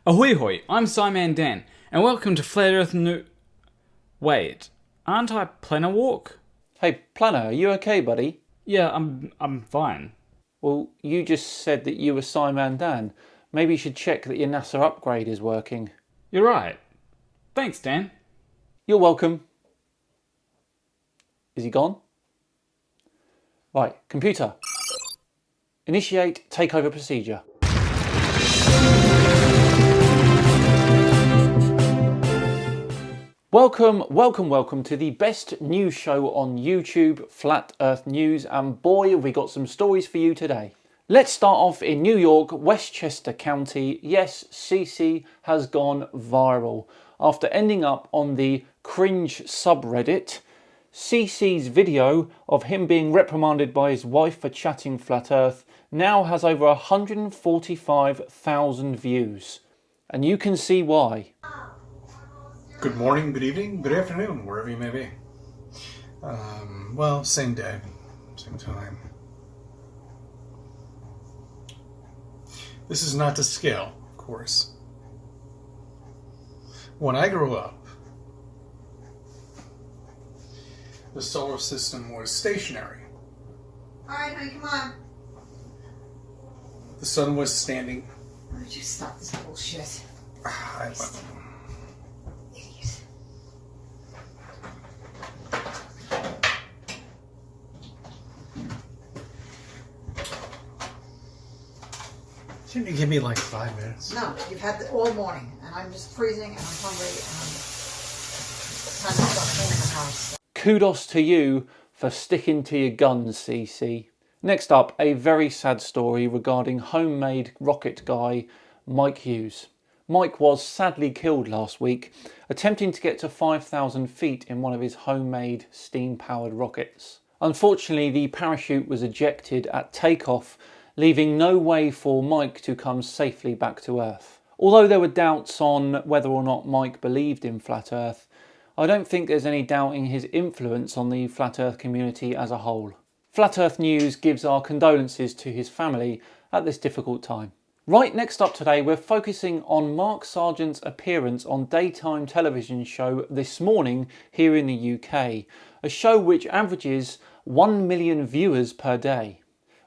Ahoy hoy, I'm Simon Dan, and welcome to Flat Earth New... Wait, aren't I Planner Walk? Hey, Planner, are you okay, buddy? Yeah, I'm fine. Well, you just said that you were Simon Dan. Maybe you should check that your NASA upgrade is working. You're right. Thanks, Dan. You're welcome. Is he gone? Right, computer. Initiate takeover procedure. Welcome to the best news show on YouTube, Flat Earth News, and boy have we got some stories for you today. Let's start off in New York, Westchester County. Yes, CC has gone viral. After ending up on the cringe subreddit, CC's video of him being reprimanded by his wife for chatting Flat Earth now has over 145,000 views. And you can see why. Good morning, good evening, good afternoon, wherever you may be. Well, same day, same time. This is not to scale, of course. When I grew up, the solar system was stationary. Alright, honey, come on. The sun was standing. Why don't you stop this bullshit? Idiot. Can you give me like 5 minutes? No, you've had it all morning, and I'm just freezing, and I'm hungry, and I'm trying to stop cleaning the house. Kudos to you for sticking to your guns, CC. Next up, a very sad story regarding homemade rocket guy Mike Hughes. Mike was sadly killed last week, attempting to get to 5,000 feet in one of his homemade steam-powered rockets. Unfortunately, the parachute was ejected at takeoff, leaving no way for Mike to come safely back to Earth. Although there were doubts on whether or not Mike believed in Flat Earth, I don't think there's any doubting his influence on the Flat Earth community as a whole. Flat Earth News gives our condolences to his family at this difficult time. Right, next up today we're focusing on Mark Sargent's appearance on daytime television show This Morning here in the UK, a show which averages 1 million viewers per day.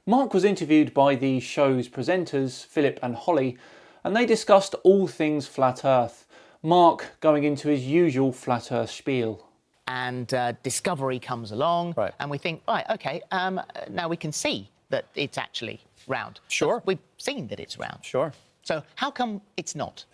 Mark was interviewed by the show's presenters, Philip and Holly, and they discussed all things Flat Earth, Mark going into his usual Flat Earth spiel. And Discovery comes along, Right. and we think, right, okay, now we can see that it's actually round. Sure. We've seen that it's round. Sure. So how come it's not?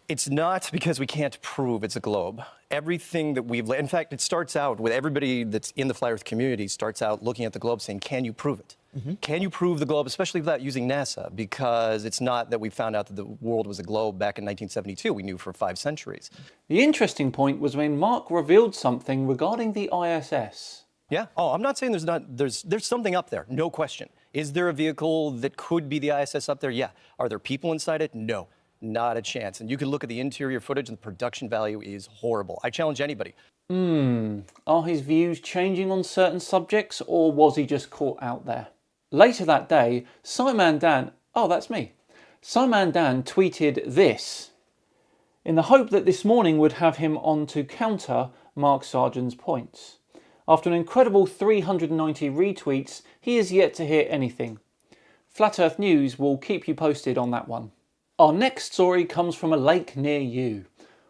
It's not because we can't prove it's a globe. Everything that in fact, it starts out with everybody that's in the Flat Earth community starts out looking at the globe saying, can you prove it? Can you prove the globe, especially without using NASA? Because it's not that we found out that the world was a globe back in 1972. We knew for 5 centuries. The interesting point was when Mark revealed something regarding the ISS. Yeah. Oh, I'm not saying there's something up there, no question. Is there a vehicle that could be the ISS up there? Yeah. Are there people inside it? No. Not a chance. And you can look at the interior footage and the production value is horrible. I challenge anybody. Are his views changing on certain subjects, or was he just caught out there? Later that day, Simon Dan tweeted this, in the hope that This Morning would have him on to counter Mark Sargent's points. After an incredible 390 retweets, he is yet to hear anything. Flat Earth News will keep you posted on that one. Our next story comes from a lake near you.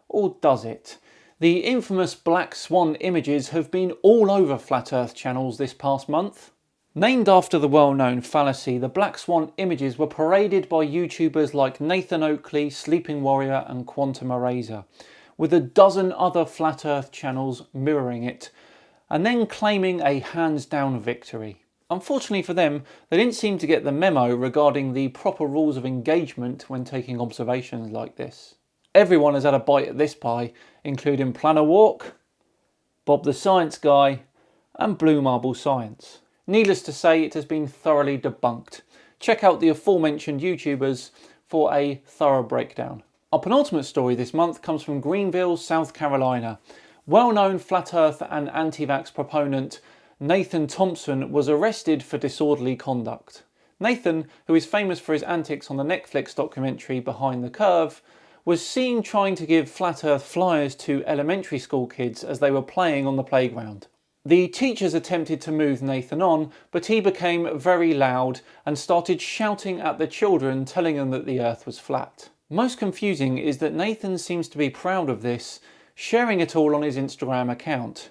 Or does it? The infamous black swan images have been all over Flat Earth channels this past month. Named after the well-known fallacy, the black swan images were paraded by YouTubers like Nathan Oakley, Sleeping Warrior and Quantum Eraser, with a dozen other Flat Earth channels mirroring it, and then claiming a hands-down victory. Unfortunately for them, they didn't seem to get the memo regarding the proper rules of engagement when taking observations like this. Everyone has had a bite at this pie, including Planner Walk, Bob the Science Guy, and Blue Marble Science. Needless to say, it has been thoroughly debunked. Check out the aforementioned YouTubers for a thorough breakdown. Our penultimate story this month comes from Greenville, South Carolina. Well-known Flat Earth and anti-vax proponent Nathan Thompson was arrested for disorderly conduct. Nathan, who is famous for his antics on the Netflix documentary Behind the Curve, was seen trying to give flat earth flyers to elementary school kids as they were playing on the playground. The teachers attempted to move Nathan on, but he became very loud and started shouting at the children, telling them that the earth was flat. Most confusing is that Nathan seems to be proud of this, sharing it all on his Instagram account.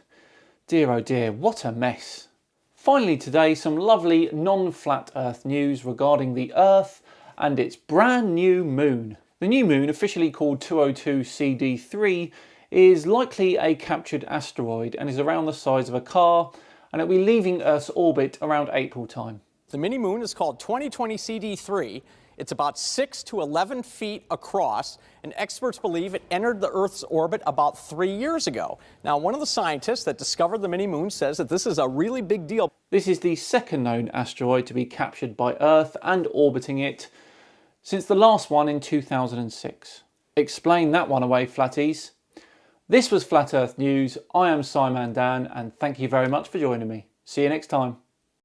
Dear oh dear, what a mess. Finally today, some lovely non-flat earth news regarding the Earth and its brand new moon. The new moon, officially called 202 CD3, is likely a captured asteroid and is around the size of a car, and it'll be leaving Earth's orbit around April time. The mini-moon is called 2020 CD3. It's about 6 to 11 feet across, and experts believe it entered the Earth's orbit about 3 years ago. Now, one of the scientists that discovered the mini-moon says that this is a really big deal. This is the second known asteroid to be captured by Earth and orbiting it since the last one in 2006. Explain that one away, flatties. This was Flat Earth News. I am Simon Dan, and thank you very much for joining me. See you next time.